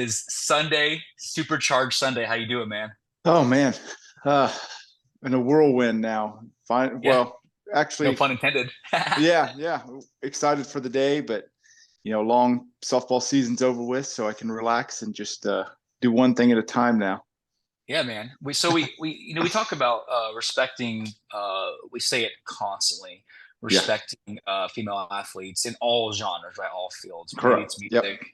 is Sunday, supercharged Sunday. How you doing, man? Oh man, uh, in a whirlwind now. Fine. Yeah, Well, no actually, pun intended. yeah. Excited for the day, but long softball season's over with, so I can relax and just do one thing at a time now. Yeah, man. We talk about respecting. We say it constantly, Yeah, respecting female athletes in all genres, right? All fields. Maybe correct. it's Yep. music.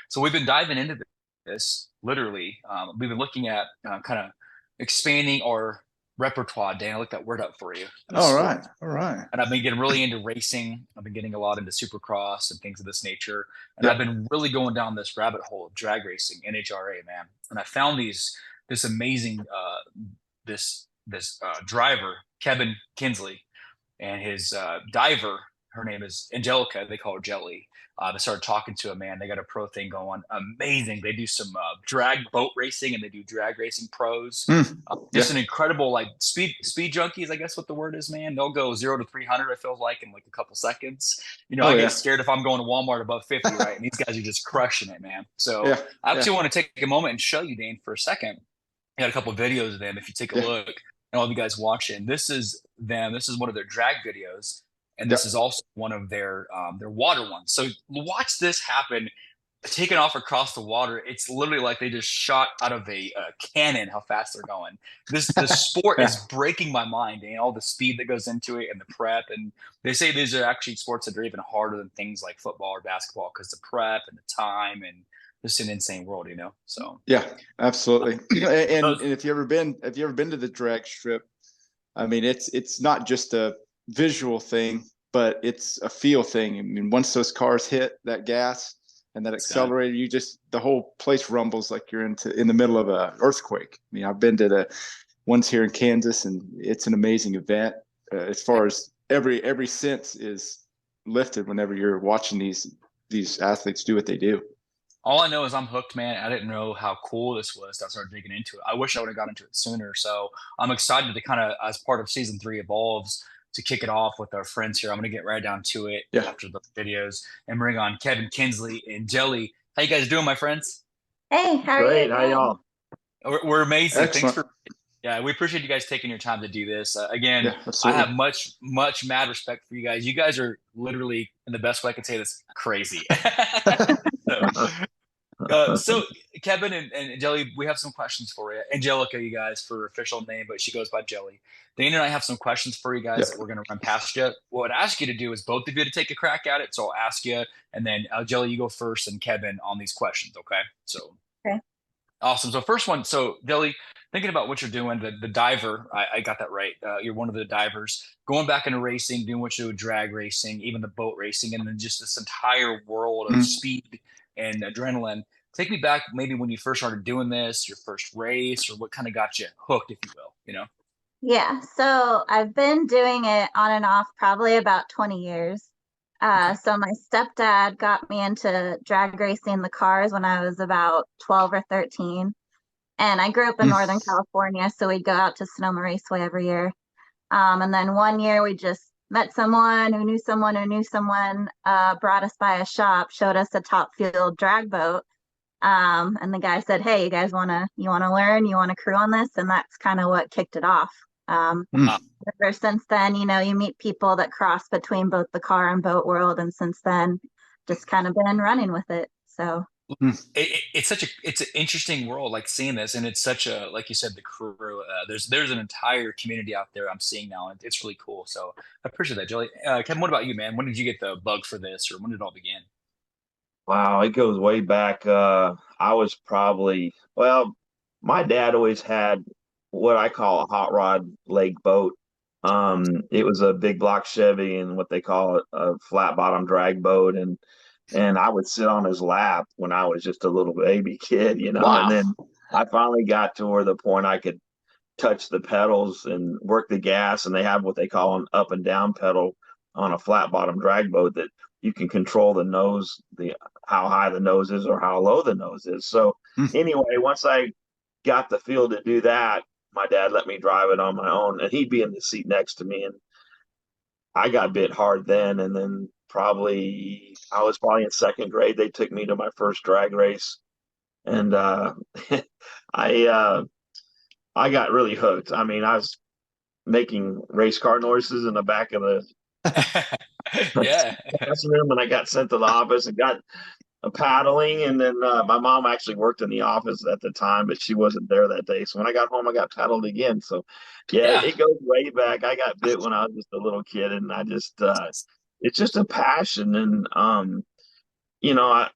So we've been diving into this literally. We've been looking at kind of expanding our repertoire. Dan, I looked that word up for you of All right. sport. All right. And I've been getting really into racing. I've been getting a lot into supercross and things of this nature. And I've Yep. been really going down this rabbit hole of drag racing, NHRA, man. And I found this amazing this driver, Kebin Kinsley, and his diver. Her name is Angelica. They call her Jelly. They started talking to a man. They got a pro thing going. Amazing. They do some drag boat racing and they do drag racing pros. Just Yeah. an incredible like speed junkies. I guess what the word is, man. They'll go 0 to 300. I feel like in like a couple seconds. Oh I get yeah. scared if I'm going to Walmart above 50, right? And these guys are just crushing it, man. So Yeah. I Yeah. actually want to take a moment and show you, Dane, for a second. I got a couple of videos of them. If you take a Yeah. look, and all of you guys watching, this is them. This is one of their drag videos, and this is Yep. also one of their water ones. So watch this happen, taking off across the water. It's literally like they just shot out of a cannon. How fast they're going. This sport is Yeah. breaking my mind, and all the speed that goes into it, and the prep. And they say these are actually sports that are even harder than things like football or basketball because the prep and the time and just an insane world. So. Yeah. Absolutely. And Those, if you ever been to the drag strip, I mean, it's not just a visual thing, but it's a feel thing. I mean, once those cars hit that gas and that it's gonna accelerator, the whole place rumbles like you're in the middle of an earthquake. I mean, I've been to the ones here in Kansas, and it's an amazing event. As far as every sense is lifted whenever you're watching these athletes do what they do. All I know is I'm hooked, man. I didn't know how cool this was. So I started digging into it. I wish I would have got into it sooner. So I'm excited to kind of, as part of season three evolves, to kick it off with our friends here. I'm going to get right down to it Yeah, after the videos and bring on Kevin Kinsley and Jelly. How you guys doing, my friends? Hey, how are you Great. How doing? y'all? We're amazing. Thanks excellent. for Yeah, we appreciate you guys taking your time to do this. Again, Yeah, I have absolutely. much mad respect for you guys. You guys are literally, in the best way I can say this, crazy. So, so Kevin and Jelly, we have some questions for you. Angelica, you guys, for her official name, but she goes by Jelly. Dana and I have some questions for you guys Yep. that we're going to run past you. What I'd ask you to do is both of you to take a crack at it. So I'll ask you, and then Jelly, you go first, and Kevin on these questions. Okay. So Okay. awesome. So first one. So Jelly, thinking about what you're doing, the diver, I got that right. You're one of the divers going back into racing, doing what you do, drag racing, even the boat racing, and then just this entire world of Mm. speed and adrenaline. Take me back, maybe when you first started doing this, your first race, or what kind of got you hooked, if you will. Yeah, so I've been doing it on and off probably about 20 years. Okay. So my stepdad got me into drag racing the cars when I was about 12 or 13. And I grew up in Northern Mm. California, so we'd go out to Sonoma Raceway every year. And then one year we just met someone who knew someone who knew someone, brought us by a shop, showed us a top fuel drag boat. And the guy said, "Hey, you wanna learn? You want to crew on this?" And that's kind of what kicked it off. Um, Uh, Mm. Ever since then, you meet people that cross between both the car and boat world, and since then, just kind of been running with it. So Mm. it's an interesting world, like seeing this, and it's such a, like you said, the crew. There's an entire community out there I'm seeing now, and it's really cool. So I appreciate that, Jelly. Kevin, what about you, man? When did you get the bug for this, or when did it all begin? Wow, it goes way back. I was probably, well, my dad always had what I call a hot rod lake boat. It was a big block Chevy and what they call a flat bottom drag boat, and I would sit on his lap when I was just a little baby kid, and Wow. then I finally got to where the point I could touch the pedals and work the gas, and they have what they call an up and down pedal on a flat bottom drag boat that you can control the nose, the how high the nose is or how low the nose is. So Mm. anyway, once I got the feel to do that, my dad let me drive it on my own, and he'd be in the seat next to me, and I got bit hard then. And then probably I was probably in second grade. They took me to my first drag race, and I uh, I got really hooked. I mean, I was making race car noises in the back of the Yeah. classroom, and I got sent to the office and got a paddling. And then my mom actually worked in the office at the time, but she wasn't there that day. So when I got home, I got paddled again. So yeah, Yeah. it goes way back. I got bit when I was just a little kid, and I just it's just a passion. And you know,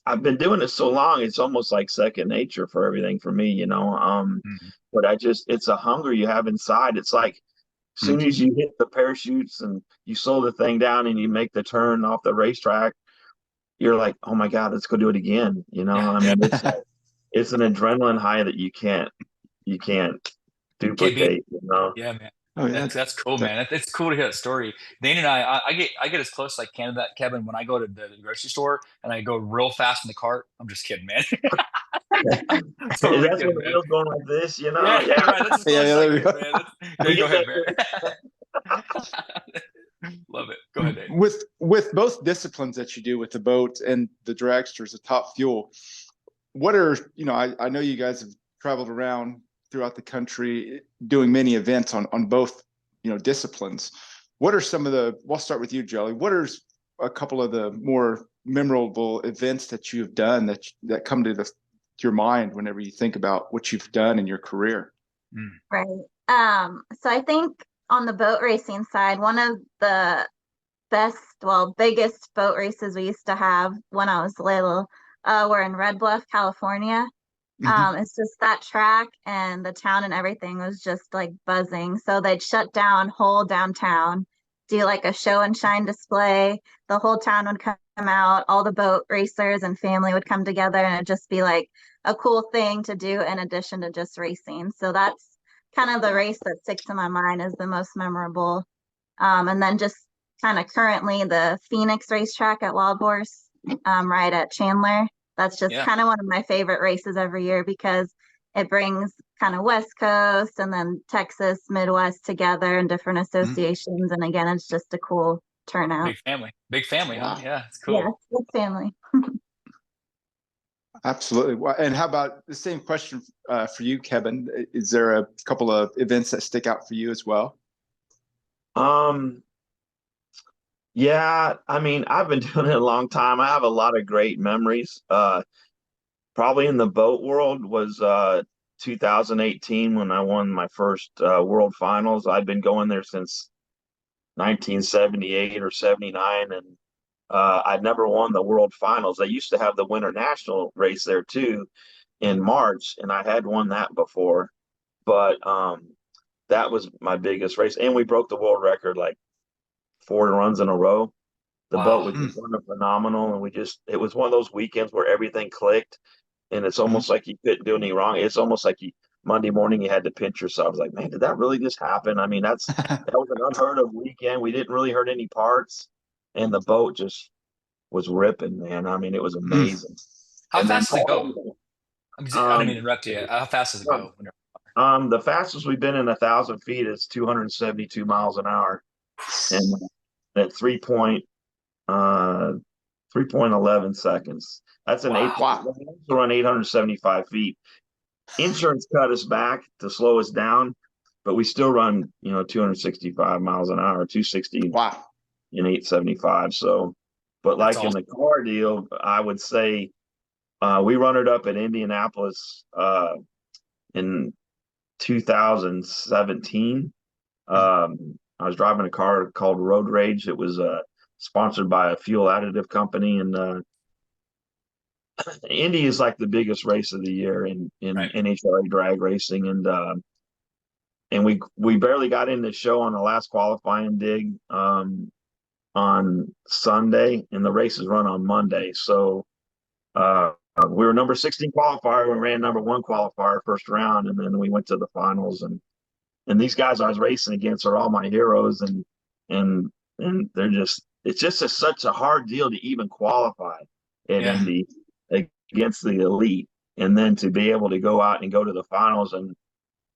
I've been doing it so long, it's almost like second nature for everything for me, you know. Mhm. But it's a hunger you have inside. It's like as soon as you hit the parachutes and you slow the thing down and you make the turn off the racetrack, you're like, oh my God, let's go do it again. You know, Yeah. I mean, it's an adrenaline high that you can't KB. duplicate, you know. Yeah, man. Oh yeah. That's cool, man. It's cool to hear that story. Dane and I get as close as I can to that, Kevin, when I go to the grocery store and I go real fast in the cart. I'm just kidding, man. Totally That's when kidding, the man. wheels going like this, you know. Yeah, Yeah, right. That's as Yeah, close yeah, as I there we get, go. man. Yeah, we go get ahead, that. man. Love it. Go ahead, Dane. With both disciplines that you do with the boat and the dragsters, the top fuel, what are, I know you guys have traveled around throughout the country doing many events on both, disciplines. What are some of we'll start with you, Jelly. What are a couple of the more memorable events that you've done that come to your mind whenever you think about what you've done in your career? Right. So I think on the boat racing side, one of the biggest boat races we used to have when I was little, were in Red Bluff, California. It's just that track and the town and everything was just like buzzing. So they'd shut down whole downtown, do like a show and shine display. The whole town would come out, all the boat racers and family would come together, and it'd just be like a cool thing to do in addition to just racing. So that's kind of the race that sticks in my mind as the most memorable. And then just kind of currently the Phoenix racetrack at Wild Horse, right at Chandler. That's just Yeah. kind of one of my favorite races every year because it brings kind of West Coast and then Texas, Midwest together in different associations. And again, it's just a cool turnout. Big family. Big family, huh? Wow. Yeah, it's cool. Yeah, big family. Absolutely. And how about the same question for you, Kevin? Is there a couple of events that stick out for you as well? Yeah, I mean, I've been doing it a long time. I have a lot of great memories. Probably in the boat world was 2018 when I won my first world finals. I've been going there since 1978 or 79, and I'd never won the world finals. They used to have the winter national race there too in March, and I had won that before, but that was my biggest race, and we broke the world record like 4 runs in a row. The boat Wow. was just running phenomenal, and it was one of those weekends where everything clicked, and it's almost like you couldn't do anything wrong. It's almost like Monday morning you had to pinch yourself. I was like, man, did that really just happen? I mean, that was an unheard of weekend. We didn't really hurt any parts, and the boat just was ripping, man. I mean, it was amazing. How And then fast does it go? I didn't mean to interrupt you. How fast does it go? the fastest we've been in 1,000 feet is 272 miles an hour, and at 3.11 seconds. That's an Wow. Wow. to run 875 feet. Insurance cut us back to slow us down, but we still run, 265 miles an hour, 260 Wow. and 875. So, but That's like in awesome. the car deal, I would say we run it up at Indianapolis in 2017. I was driving a car called Road Rage. It was sponsored by a fuel additive company, and Indy is like the biggest race of the year in Right. NHRA drag racing, and we barely got in the show on the last qualifying dig on Sunday, and the races run on Monday. So we were number 16 qualifier. We ran number 1 qualifier first round, and then we went to the finals. And these guys I was racing against are all my heroes, and they're just such a hard deal to even qualify at Yeah. Indy against the elite, and then to be able to go out and go to the finals. And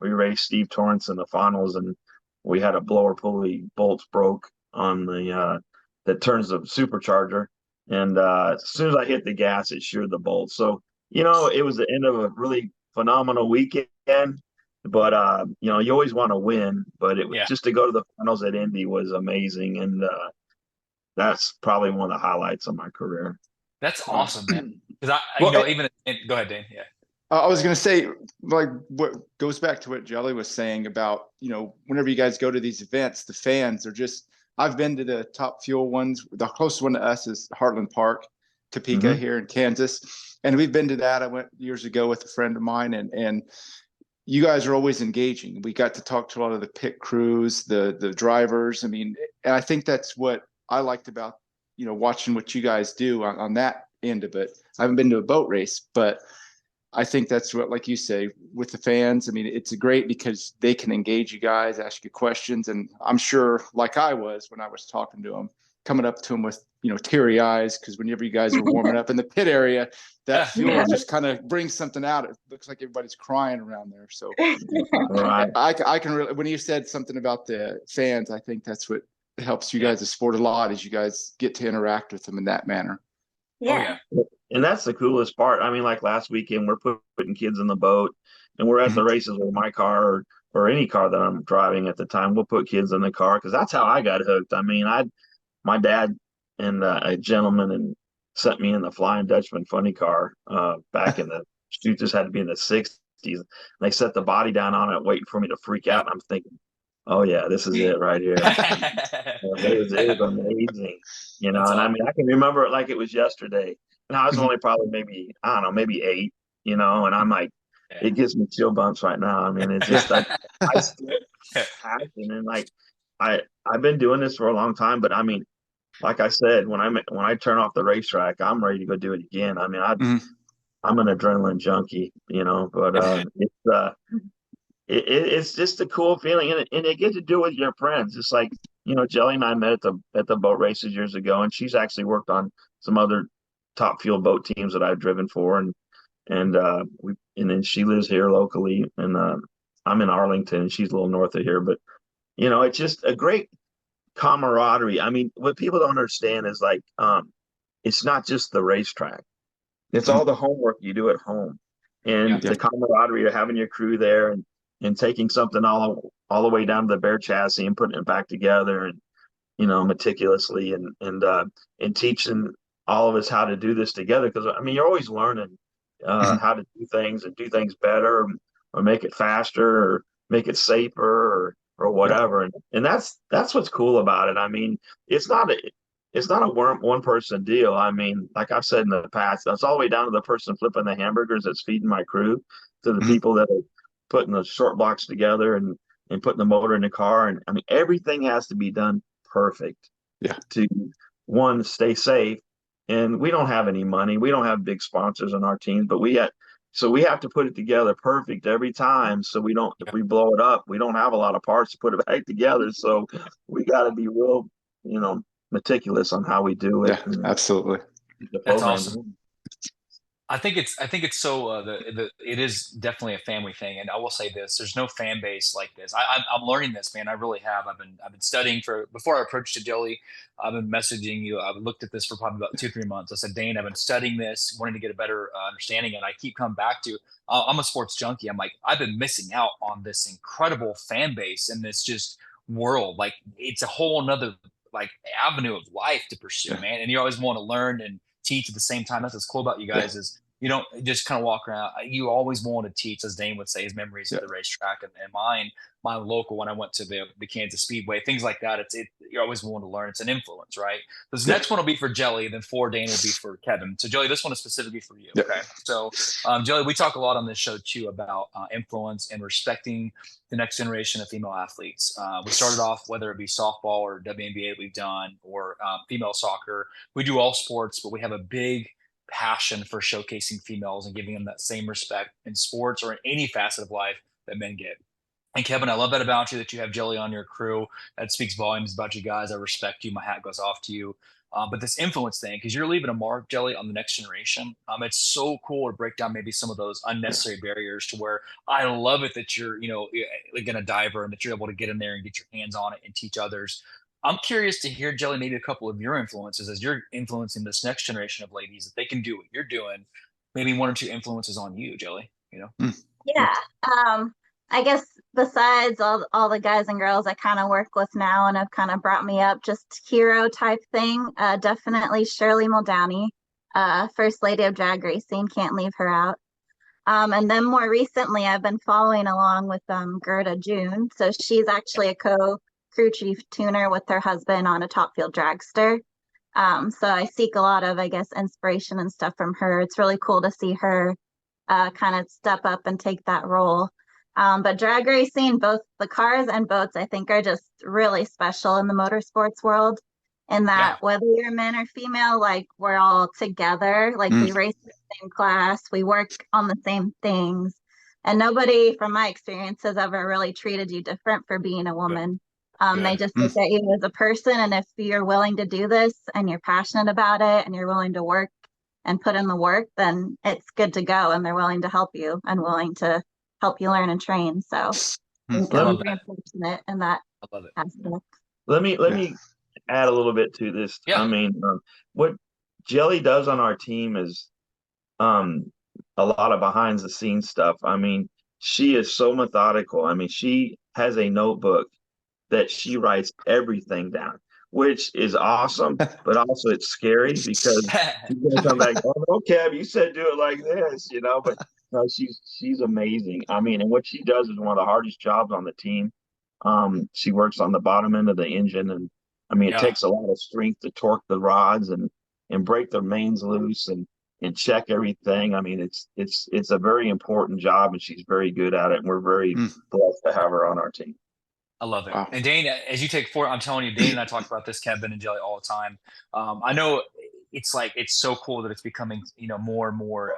we raced Steve Torrance in the finals, and we had a blower pulley bolts broke on the that turns the supercharger, and as soon as I hit the gas, it sheared the bolt. So it was the end of a really phenomenal weekend. But you always want to win. But it was Yeah, just to go to the finals at Indy was amazing, and that's probably one of the highlights of my career. that's awesome, man. Because Well, even go ahead, Dane. Yeah. I was going to say, like, what goes back to what Jelly was saying about, whenever you guys go to these events, the fans are just, I've been to the Top Fuel ones. The closest one to us is Heartland Park, Topeka here in Kansas. And we've been to that. I went years ago with a friend of mine, and you guys are always engaging. We got to talk to a lot of the pit crews, the drivers. I mean, and I think that's what I liked about, watching what you guys do on that end of it. I haven't been to a boat race, but I think that's what, like you say, with the fans. I mean, it's great because they can engage you guys, ask you questions. And I'm sure, like I was when I was talking to them, coming up to them with, teary eyes, because whenever you guys are warming up in the pit area, that fuel just kind of brings something out. It looks like everybody's crying around there. So Right. I can really, when you said something about the fans, I think that's what helps you guys the sport a lot, is you guys get to interact with them in that manner. Yeah. Oh, yeah. And that's the coolest part. I mean, like last weekend, we're putting kids in the boat, and we're at the races with my car or any car that I'm driving at the time. We'll put kids in the car because that's how I got hooked. I mean, my dad and a gentleman and sent me in the Flying Dutchman funny car back in the shoot. This had to be in the '60s. They set the body down on it, waiting for me to freak out. And I'm thinking, oh yeah, this is it right here. It was amazing, That's And I awesome. mean, I can remember it like it was yesterday. And I was only probably maybe, I don't know, maybe 8, and I'm like, Yeah. it gives me chill bumps right now. I mean, it's just I still passion, and like I've been doing this for a long time, but I mean, like I said, when I turn off the racetrack, I'm ready to go do it again. I mean, I'm an adrenaline junkie, but it's just a cool feeling, and it gets to do with your friends. It's like, Jelly and I met at the boat races years ago, and she's actually worked on some other top fuel boat teams that I've driven for, and then she lives here locally, and I'm in Arlington, and she's a little north of here, but it's just a great camaraderie. I mean, what people don't understand is like, it's not just the racetrack; it's all the homework you do at home, and the camaraderie of having your crew there, and taking something all the way down to the bare chassis and putting it back together, and meticulously, and teaching all of us how to do this together, because I mean, you're always learning how to do things and do things better, or make it faster, or make it safer, or whatever, and that's what's cool about it. I mean, it's not a one person deal. I mean, like I've said in the past, that's all the way down to the person flipping the hamburgers that's feeding my crew, to the people that are putting the short blocks together, and putting the motor in the car. And I mean, everything has to be done perfect to, one, stay safe. And we don't have any money. We don't have big sponsors on our team, but we have to put it together perfect every time. So we don't, if we blow it up, we don't have a lot of parts to put it back together. So we got to be real, meticulous on how we do it. Yeah, absolutely. That's awesome. I think it's so it is definitely a family thing, and I will say this: there's no fan base like this. I'm learning this, man. I really have. I've been studying before I approached to Joey. I've been messaging you. I've looked at this for probably about 2-3 months. I said, Dane, I've been studying this, wanting to get a better understanding, and I keep coming back to. I'm a sports junkie. I'm like, I've been missing out on this incredible fan base and this just world. Like, it's a whole another like avenue of life to pursue, man. And you always want to learn and teach at the same time. That's what's cool about you guys is you don't just kind of walk around. You always want to teach, as Dane would say, his memories of the racetrack, and my local, when I went to the Kansas Speedway, things like that. You always want to learn. It's an influence, right? This next one will be for Jelly, then 4 Dane will be for Kevin. So Jelly, this one is specifically for you. Okay. So Jelly, we talk a lot on this show too about influence and respecting the next generation of female athletes. We started off, whether it be softball or WNBA that we've done, or female soccer. We do all sports, but we have a big passion for showcasing females and giving them that same respect in sports or in any facet of life that men get. And Kevin, I love that about you, that you have Jelly on your crew. That speaks volumes about you guys. I respect you. My hat goes off to you. But this influence thing, because you're leaving a mark, Jelly, on the next generation. It's so cool to break down maybe some of those unnecessary barriers, to where I love it that you're, again, a diver, and that you're able to get in there and get your hands on it and teach others. I'm curious to hear, Jelly, maybe a couple of your influences as you're influencing this next generation of ladies, that they can do what you're doing. maybe one or two influences on you, Jelly, you know? Yeah. I guess besides all the guys and girls I kind of work with now and have kind of brought me up, just hero type thing, definitely Shirley Muldowney, First Lady of Drag Racing, can't leave her out. And then more recently, I've been following along with Gerda June. So she's actually a crew chief tuner with her husband on a top fuel dragster. So I seek a lot of, I guess, inspiration and stuff from her. It's really cool to see her kind of step up and take that role. But drag racing, both the cars and boats, I think are just really special in the motorsports world. In that whether you're men or female, like we're all together, like we race in the same class, we work on the same things. And nobody, from my experience, has ever really treated you different for being a woman. They just look at you as a person. And if you're willing to do this and you're passionate about it and you're willing to work and put in the work, then it's good to go. And they're willing to help you and willing to help you learn and train. So I think I'm very fortunate in that aspect. Let me add a little bit to this. I mean, what Jelly does on our team is a lot of behind the scenes stuff. I mean, she is so methodical. I mean, she has a notebook that she writes everything down, which is awesome, but also it's scary because she's gonna come back, oh no, Kev, you said do it like this, you know, but no, she's amazing. I mean, and what she does is one of the hardest jobs on the team. She works on the bottom end of the engine, and I mean, it takes a lot of strength to torque the rods and break the mains loose and check everything. I mean, it's a very important job, and she's very good at it, and we're very blessed to have her on our team. I love it. Wow. And Dane, as you take forward, I'm telling you, Dane and I talk about this, Kevin and Jelly, all the time. I know it's so cool that it's becoming, you know, more and more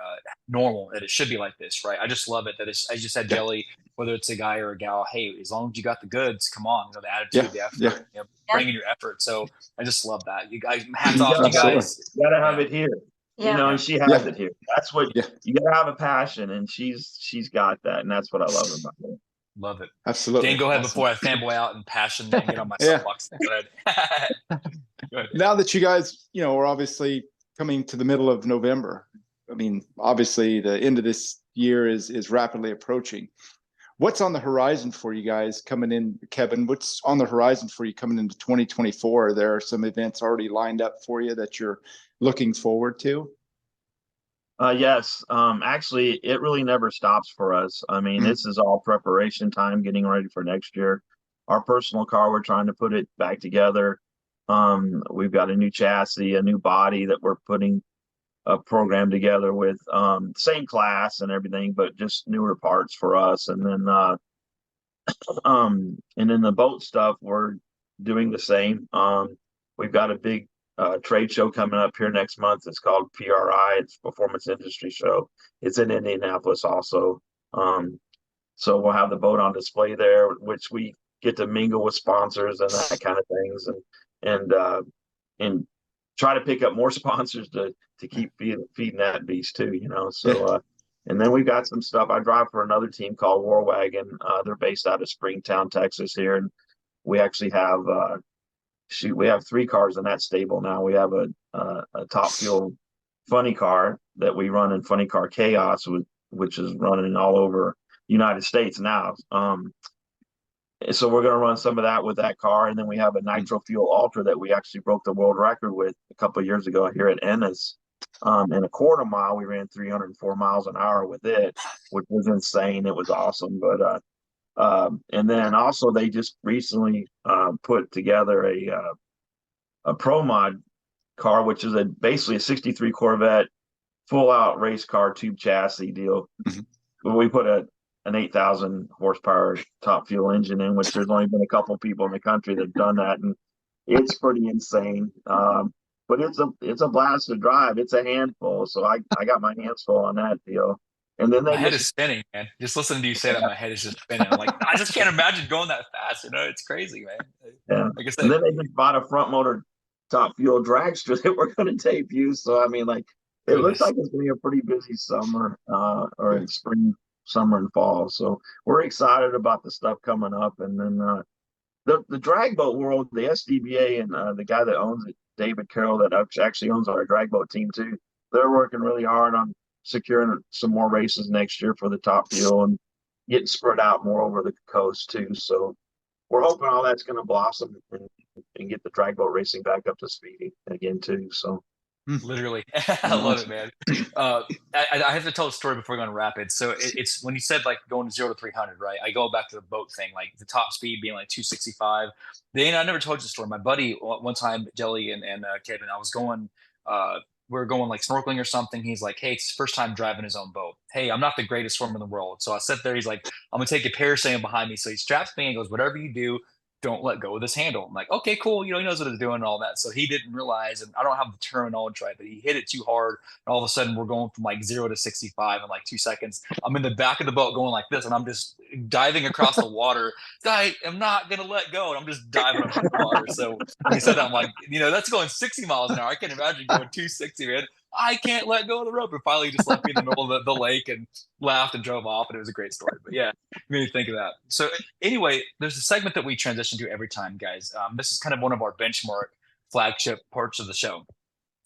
normal, that it should be like this, right? I just love it that it's, as you said, Jelly, whether it's a guy or a gal, hey, as long as you got the goods, come on, you know, the attitude, the effort, you know, bringing your effort. So I just love that. You guys, hats off to you guys. You gotta have it here. You know, and she has it here. That's what you gotta have, a passion, and she's got that, and that's what I love about her. Love it. Absolutely. Dane, go ahead before I fanboy out and passion and get on my soapbox. Go ahead. Now that you guys, you know, are obviously coming to the middle of November, I mean, obviously the end of this year is rapidly approaching. What's on the horizon for you guys coming in, Kevin? What's on the horizon for you coming into 2024? There are some events already lined up for you that you're looking forward to? Yes. Actually, it really never stops for us. I mean, this is all preparation time, getting ready for next year. Our personal car, we're trying to put it back together. We've got a new chassis, a new body that we're putting a program together with, same class and everything, but just newer parts for us. And then the boat stuff, we're doing the same. We've got a big trade show coming up here next month. It's called PRI. It's Performance Industry Show. It's in Indianapolis also. So we'll have the boat on display there, which we get to mingle with sponsors and that kind of things, and try to pick up more sponsors to keep feeding that beast too, you know. So and then we've got some stuff. I drive for another team called War Wagon. They're based out of Springtown, Texas here, and we actually have we have 3 cars in that stable now. We have a top fuel funny car that we run in Funny Car Chaos, which is running all over United States now. So we're going to run some of that with that car, and then we have a nitro fuel ultra that we actually broke the world record with a couple of years ago here at Ennis. In a quarter mile, we ran 304 miles an hour with it, which was insane. It was awesome. But and then also they just recently put together a Pro Mod car, which is basically a 63 Corvette full out race car tube chassis deal. We put an 8,000 horsepower top fuel engine in, which there's only been a couple people in the country that've done that, and it's pretty insane. But it's a blast to drive. It's a handful, so I got my hands full on that deal. And then my head is spinning, man. Just listening to you say that, my head is just spinning. I'm like, I just can't imagine going that fast. You know, it's crazy, man. Yeah. Like I said, and then they just bought a front motor top fuel dragster that we're going to debut. So I mean, like, it looks like it's going to be a pretty busy summer, or spring, summer, and fall. So we're excited about the stuff coming up. And then the drag boat world, the SDBA, and the guy that owns it, David Carroll, that actually owns our drag boat team too. They're working really hard on securing some more races next year for the top fuel and getting spread out more over the coast too. So we're hoping all that's going to blossom and get the drag boat racing back up to speed again too. So literally, I love it, man. I have to tell a story before going to rapids. So it's when you said like going 0 to 300, right? I go back to the boat thing, like the top speed being like 265. Then I never told you the story. My buddy one time, Jelly and Kevin, I was going. We were going like snorkeling or something. He's like, "Hey, it's his first time driving his own boat. Hey, I'm not the greatest swimmer in the world." So I sat there. He's like, "I'm gonna take a parasailing behind me." So he straps me and goes, "Whatever you do, don't let go of this handle." I'm like, "Okay, cool." You know, he knows what he's doing and all that. So he didn't realize, and I don't have the terminology right, but he hit it too hard. And all of a sudden we're going from like 0 to 65 in like 2 seconds. I'm in the back of the boat going like this, and I'm just diving across the water. I am not going to let go. And I'm just diving across the water. So when he said that, I'm like, you know, that's going 60 miles an hour. I can't imagine going 260, man. I can't let go of the rope. And finally he just left me in the middle of the lake and laughed and drove off. And it was a great story. But yeah, made me think of that. So anyway, there's a segment that we transition to every time, guys. This is kind of one of our benchmark flagship parts of the show.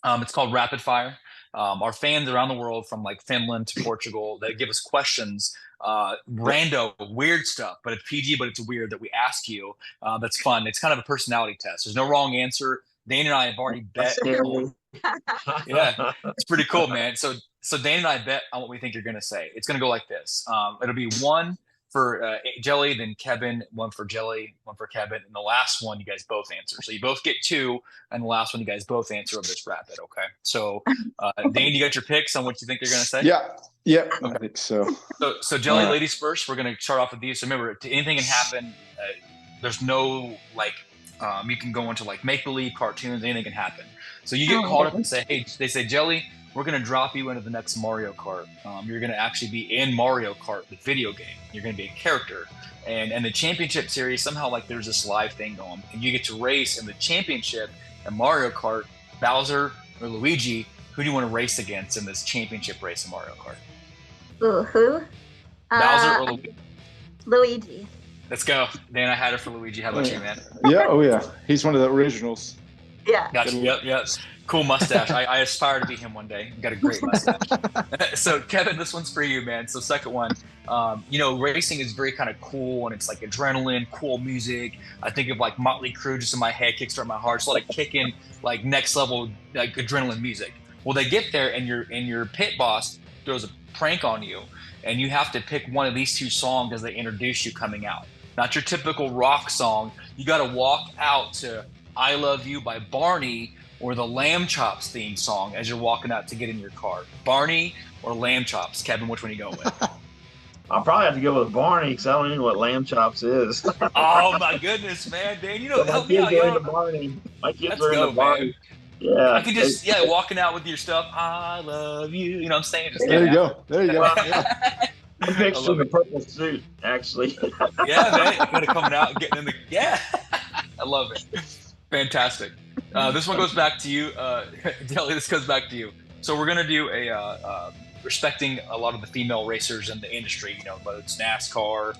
It's called Rapid Fire. Our fans around the world, from like Finland to Portugal, they give us questions, rando, weird stuff, but it's PG, but it's weird that we ask you. That's fun. It's kind of a personality test. There's no wrong answer. Dane and I have already bet. Yeah, it's pretty cool, man. So Dane and I bet on what we think you're going to say. It's going to go like this. It'll be one for Jelly, then Kevin, one for Jelly, one for Kevin, and the last one you guys both answer. So you both get 2, and the last one you guys both answer of this rapid. Okay. So Dane, you got your picks on what you think you're going to say? Yeah, I think so. So Jelly, ladies first. We're going to start off with these. So remember, anything can happen. There's no like. You can go into like make-believe cartoons, anything can happen. So you get called up and say, hey, they say, Jelly, we're going to drop you into the next Mario Kart. You're going to actually be in Mario Kart, the video game. You're going to be a character. And the championship series, somehow like there's this live thing going. And you get to race in the championship in Mario Kart, Bowser or Luigi. Who do you want to race against in this championship race in Mario Kart? Ooh, who? Bowser or Luigi? Luigi. Let's go. Dan, I had it for Luigi. How about you, man? Yeah, oh yeah. He's one of the originals. Yeah. Gotcha. Yep. Cool mustache. I aspire to be him one day. Got a great mustache. So Kevin, this one's for you, man. So second one, you know, racing is very kind of cool, and it's like adrenaline, cool music. I think of like Motley Crue just in my head, kickstart my heart. It's like kicking, like next level, like adrenaline music. Well, they get there, and your pit boss throws a prank on you, and you have to pick one of these 2 songs as they introduce you coming out. Not your typical rock song. You got to walk out to I Love You by Barney or the Lamb Chops theme song as you're walking out to get in your car. Barney or Lamb Chops? Kevin, which one are you going with? I'll probably have to go with Barney because I don't even know what Lamb Chops is. Oh, my goodness, man. Dan, you know, help me out. Barney. My kids Let's are go, into Barney. Man. Yeah. I can just, walking out with your stuff. I love you. You know what I'm saying? Just there you go. Yeah. I'm picturing the purple suit, actually. Yeah, man. Kind of coming out and getting in the, I love it. Fantastic. This one goes back to you. Jelly, this goes back to you. So we're going to do a respecting a lot of the female racers in the industry, you know, whether it's NASCAR,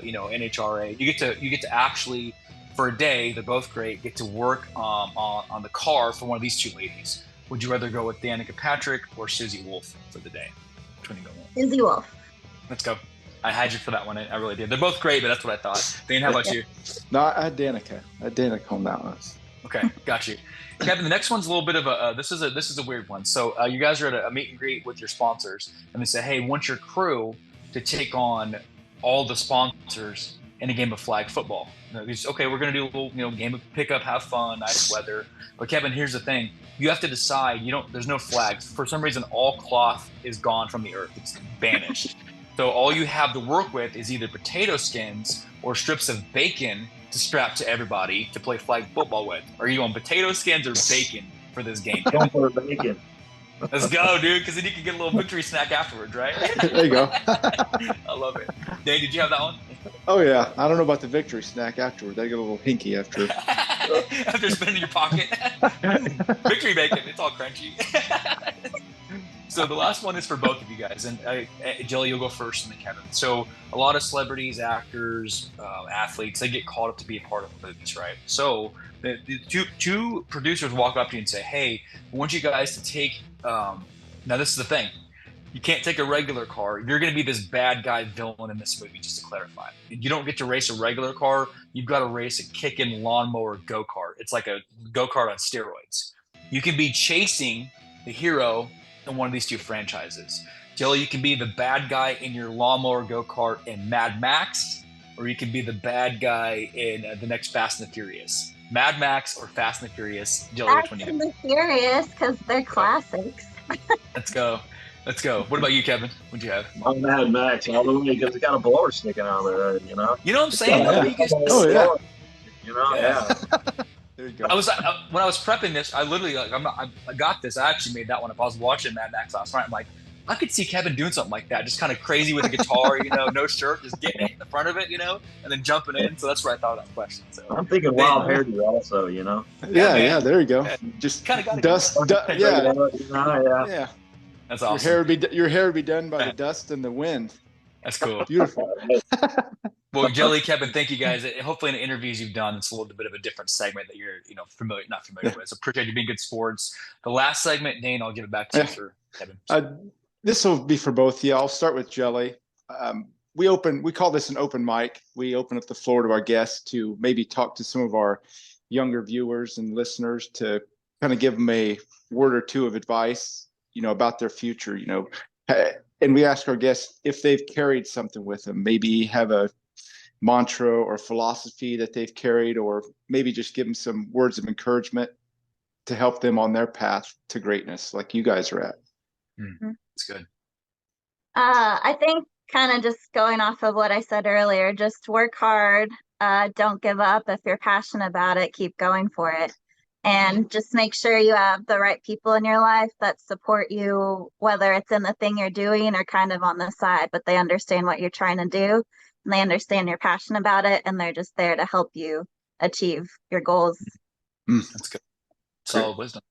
you know, NHRA. You get to actually, for a day, they're both great, get to work on the car for one of these 2 ladies. Would you rather go with Danica Patrick or Susie Wolf for the day? Which one do you go with? Susie Wolf. Let's go. I had you for that one. I really did. They're both great, but that's what I thought. Dane, how about you? No, I had Danica. I had Danica on that one. Okay, got you. Kevin, the next one's a little bit of a this is a weird one. So you guys are at a meet and greet with your sponsors, and they say, hey, want your crew to take on all the sponsors in a game of flag football. Okay, we're gonna do a little game of pickup, have fun, nice weather. But Kevin, here's the thing: you have to decide. There's no flags. For some reason, all cloth is gone from the earth. It's banished. So all you have to work with is either potato skins or strips of bacon to strap to everybody to play flag football with. Are you on potato skins or bacon for this game? Going for bacon. Let's go, dude, because then you can get a little victory snack afterwards, right? There you go. I love it. Dane, did you have that one? Oh, yeah. I don't know about the victory snack afterward. They get a little hinky after. After spinning in your pocket. Victory bacon. It's all crunchy. So the last one is for both of you guys. And Jelly, you'll go first, and then Kevin. So a lot of celebrities, actors, athletes, they get called up to be a part of movies, right? So the two producers walk up to you and say, hey, I want you guys to take now this is the thing. You can't take a regular car. You're going to be this bad guy villain in this movie, just to clarify. You don't get to race a regular car. You've got to race a kicking lawnmower go-kart. It's like a go-kart on steroids. You can be chasing the hero in one of these two franchises. Jelly, you can be the bad guy in your lawnmower go-kart in Mad Max, or you can be the bad guy in the next Fast and the Furious. Mad Max or Fast and the Furious. Jelly, which one Fast you and have? the Furious, because they're classics. Let's go. Let's go. What about you, Kevin? What'd you have? I'm Mad Max all the way because it got a blower sticking out of the hood, you know. You know what I'm It's saying? got Though? a You guys, Oh, yeah. blower, you know, Yeah. There you go. When I was prepping this, I literally I got this. I actually made that one up. I was watching Mad Max last night. I'm like, I could see Kevin doing something like that, just kind of crazy with a guitar, no shirt, just getting it in the front of it, and then jumping in. So that's where I thought of that question. So I'm thinking Wild Hairdo also, you know. Yeah, man. yeah, there you go. Yeah. Just Kinda gotta dust, go. yeah, Yeah. yeah. That's Your awesome. hair would be done by the dust and the wind. That's cool. Beautiful. Well, Jelly, Kevin, thank you guys. Hopefully, in the interviews you've done, it's a little bit of a different segment that you're, not familiar with. So appreciate you being good sports. The last segment, Dane, I'll give it back to you for Kevin. This will be for both of you. I'll start with Jelly. We call this an open mic. We open up the floor to our guests to maybe talk to some of our younger viewers and listeners to kind of give them a word or two of advice, about their future, and we ask our guests if they've carried something with them, maybe have a mantra or philosophy that they've carried, or maybe just give them some words of encouragement to help them on their path to greatness like you guys are at. That's good. I think kind of just going off of what I said earlier, just work hard. Don't give up. If you're passionate about it, keep going for it. And just make sure you have the right people in your life that support you, whether it's in the thing you're doing or kind of on the side, but they understand what you're trying to do and they understand you're passionate about it and they're just there to help you achieve your goals. That's good. Solid wisdom.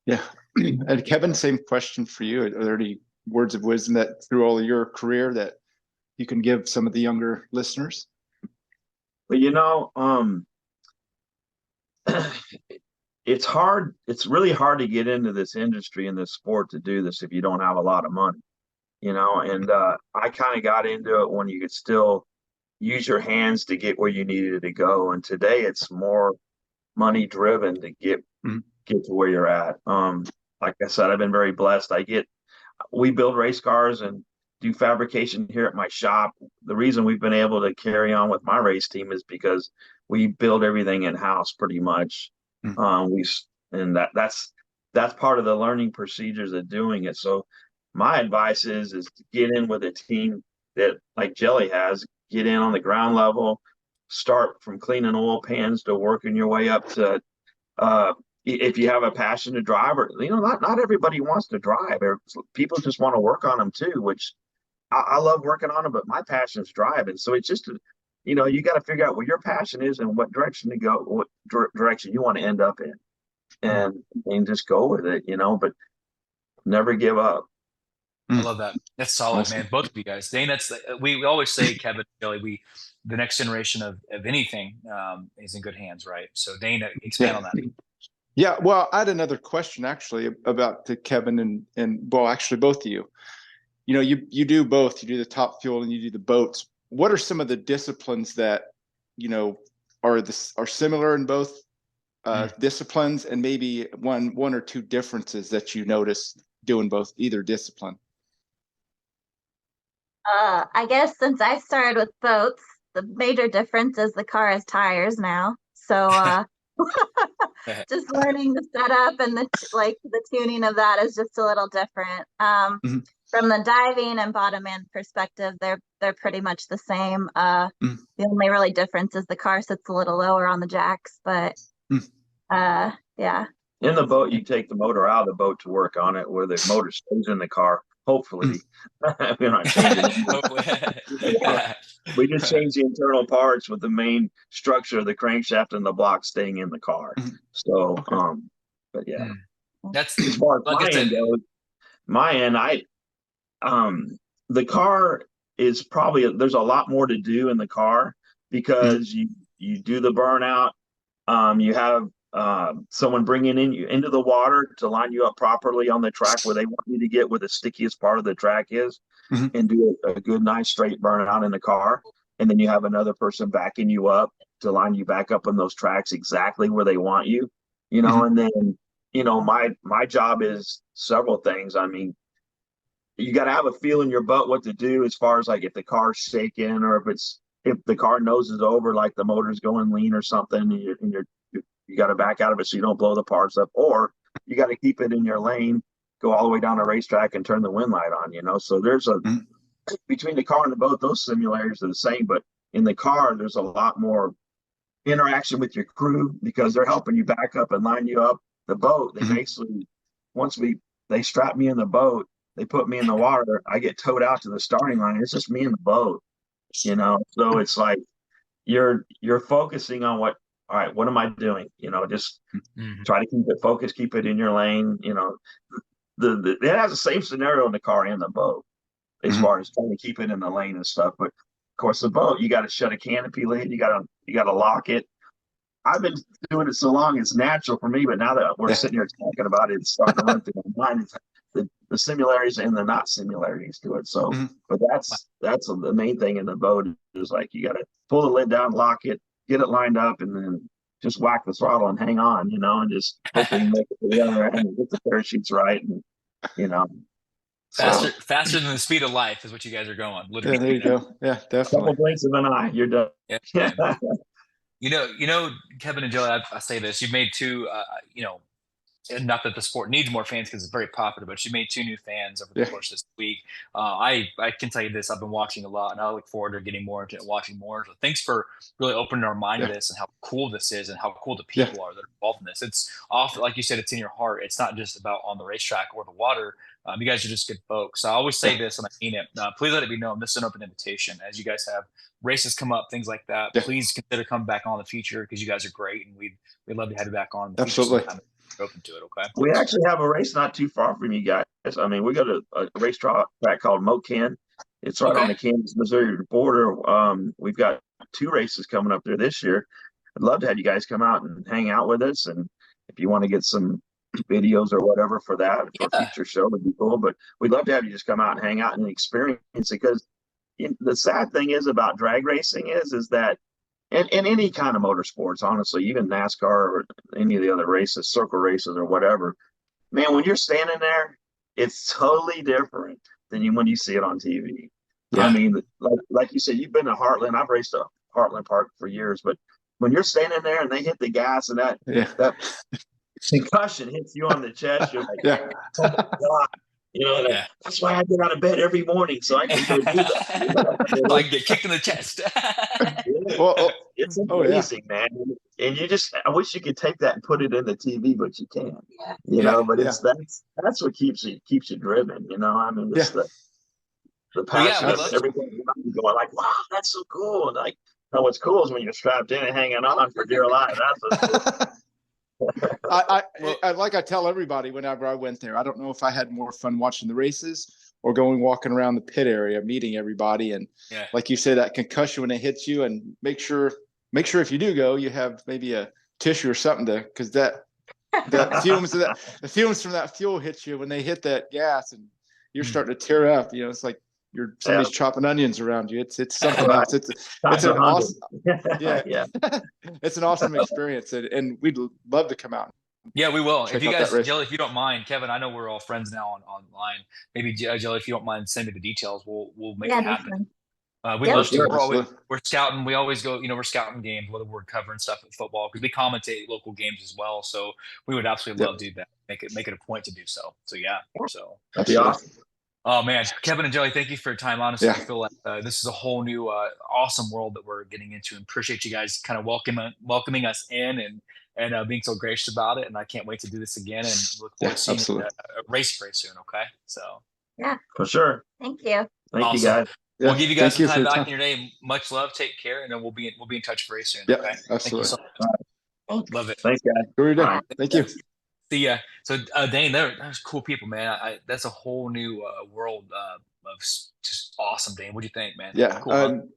Yeah. And Kevin, same question for you. Are there any words of wisdom that through all of your career that you can give some of the younger listeners? Well, it's hard. It's really hard to get into this industry and this sport to do this if you don't have a lot of money, and I kind of got into it when you could still use your hands to get where you needed to go. And today it's more money driven to get to where you're at. Like I said, I've been very blessed. We build race cars and do fabrication here at my shop. The reason we've been able to carry on with my race team is because we build everything in house pretty much. That's part of the learning procedures of doing it. So my advice is to get in with a team that, like Jelly has, get in on the ground level, start from cleaning oil pans to working your way up to if you have a passion to drive, or not everybody wants to drive. People just want to work on them too, which I love working on them, but my passion is driving. So it's just you got to figure out what your passion is and what direction to go, what direction you want to end up in, and just go with it, but never give up. I love that. That's solid, man. Both of you guys. Dane, we always say, Kevin, Jelly, the next generation of anything is in good hands, right? So Dane, expand on that. Yeah, well, I had another question actually about to Kevin and well, actually both of you. You do both. You do the Top Fuel and you do the boats. What are some of the disciplines that are similar in both disciplines, and maybe one or two differences that you notice doing either discipline? I guess since I started with boats, the major difference is the car has tires now. So just learning the setup and the tuning of that is just a little different. From the diving and bottom end perspective, they're pretty much the same. The only really difference is the car sits a little lower on the jacks, but yeah. In the boat, you take the motor out of the boat to work on it, where the motor stays in the car. Hopefully, we're not changing it. We just change the internal parts with the main structure of the crankshaft and the block staying in the car. So, but yeah, that's as far as my end goes. My end, the car is probably, there's a lot more to do in the car because you do the burnout. You have someone bringing you into the water to line you up properly on the track where they want you to get where the stickiest part of the track is, and do a good, nice straight burnout in the car. And then you have another person backing you up to line you back up on those tracks exactly where they want you, and then, my job is several things. I mean, you got to have a feel in your butt what to do as far as like if the car's shaking, or if the car noses over, like the motor's going lean or something, and you got to back out of it so you don't blow the parts up, or you got to keep it in your lane, go all the way down the racetrack and turn the wind light on. So there's between the car and the boat, those similarities are the same, but in the car, there's a lot more interaction with your crew because they're helping you back up and line you up. The boat, they basically, they strap me in the boat, they put me in the water, I get towed out to the starting line. It's just me in the boat, so it's like you're focusing on all right, what am I doing? Just try to keep it focused, keep it in your lane. It has the same scenario in the car and the boat as far as trying to keep it in the lane and stuff. But of course, the boat, you got to shut a canopy lid, you got to lock it. I've been doing it so long, it's natural for me. But now that we're sitting here talking about it, it's starting to run through my mind. The similarities and the not similarities to it. So, but that's the main thing in the boat is like you got to pull the lid down, lock it, get it lined up, and then just whack the throttle and hang on, and just hopefully make it to the other end and get the parachutes right, and Faster than the speed of life is what you guys are going. Literally. Yeah, there you go. Yeah, definitely. Couple blinks of an eye, you're done. Yeah. Kevin and Joe, I say this: you've made two, and not that the sport needs more fans because it's very popular, but you made two new fans over the course of this week. I can tell you this: I've been watching a lot, and I look forward to getting more into it, watching more. So thanks for really opening our mind to this and how cool this is, and how cool the people are that are involved in this. It's often, like you said, it's in your heart. It's not just about on the racetrack or the water. You guys are just good folks. I always say this, and I mean it. Please let it be known this is an open invitation. As you guys have races come up, things like that, please consider coming back on in the future because you guys are great, and we'd love to have you back on. Absolutely. Open to it. Okay. We actually have a race not too far from you guys. I mean, we got a racetrack called Mocan. It's right on the Kansas-Missouri border. We've got 2 races coming up there this year. I'd love to have you guys come out and hang out with us. And if you want to get some videos or whatever for that, for a future show, would be cool. But we'd love to have you just come out and hang out and experience it, because the sad thing is about drag racing is that, and any kind of motorsports, honestly, even NASCAR or any of the other races, circle races or whatever, man, when you're standing there, it's totally different than when you see it on TV. I mean, like you said, you've been to Heartland. I've raced at Heartland Park for years, but when you're standing there and they hit the gas and that concussion hits you on the chest, you're like, oh my God. That's why I get out of bed every morning, so I can go do that. I get kicked in the chest. It's amazing, man. And I wish you could take that and put it in the TV, but you can't. But that's what keeps you driven. I mean, it's the passion of everything going like, wow, that's so cool. And like, what's cool is when you're strapped in and hanging on for dear life. That's what's cool. Like I tell everybody whenever I went there, I don't know if I had more fun watching the races or walking around the pit area, meeting everybody. And like you say, that concussion when it hits you, and make sure if you do go, you have maybe a tissue or something because the fumes from that fuel hits you when they hit that gas and you're starting to tear up. It's like somebody's chopping onions around you. It's something else. It's an awesome, it's an awesome experience, and we'd love to come out. Yeah, we will. If you guys, Jelly, if you don't mind, Kevin, I know we're all friends now online. Maybe Jelly, if you don't mind, send me the details. We'll make it happen. We'd love to. We're scouting. We always go. We're scouting games, whether we're covering stuff at football, because we commentate local games as well. So we would absolutely love to do that. Make it a point to do so. So that'd be awesome. Oh man, Kevin and Jelly, thank you for your time. Honestly, I feel like this is a whole new awesome world that we're getting into, and appreciate you guys kind of welcoming us in and being so gracious about it. And I can't wait to do this again, and look forward to seeing a race very soon. Okay, so for sure. Thank you. Thank you guys. We'll give you guys some time back in your day. Much love. Take care, and then we'll be in touch very soon. Yeah, okay? Absolutely. Thank you so much. Love it. Thanks, guys. Right. Thank you. See ya. So Dane, there's cool people, man. That's a whole new world of just awesome. Dane, what do you think, man? Yeah, cool,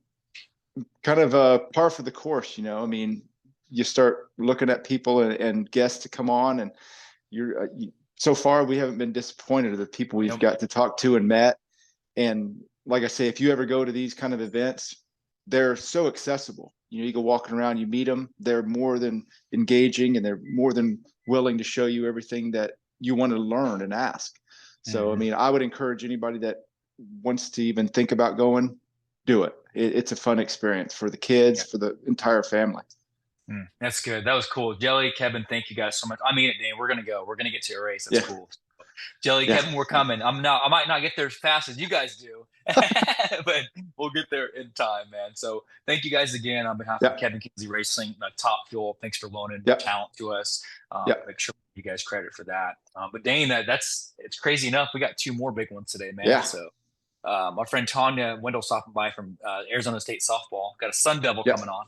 kind of par for the course. I mean, you start looking at people and guests to come on, and so far we haven't been disappointed of the people we've got to talk to and met. And like I say, if you ever go to these kind of events, they're so accessible. You go walking around, you meet them, they're more than engaging, and they're more than willing to show you everything that you want to learn and ask. So, I mean, I would encourage anybody that wants to even think about going, do it. It's a fun experience for the kids, for the entire family. That's good. That was cool. Jelly, Kevin, thank you guys so much. I mean it, Dane. We're going to go. We're going to get to a race. That's cool. Jelly, Kevin, we're coming. I might not get there as fast as you guys do, but we'll get there in time, man. So thank you guys again on behalf of Kebin Kinsley Racing, Top Fuel. Thanks for loaning talent to us. Make sure you guys credit for that. But Dane, it's crazy enough. We got 2 more big ones today, man. Yeah. So my friend Tanya Wendell stopping by from Arizona State softball. Got a Sun Devil coming on.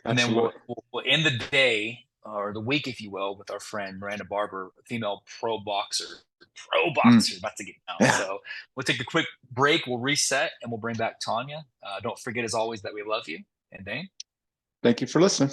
And then we'll end the day, or the week, if you will, with our friend Miranda Barber, female pro boxer about to get down. So we'll take a quick break, we'll reset, and we'll bring back Tanya. Don't forget, as always, that we love you. And Dane, thank you for listening.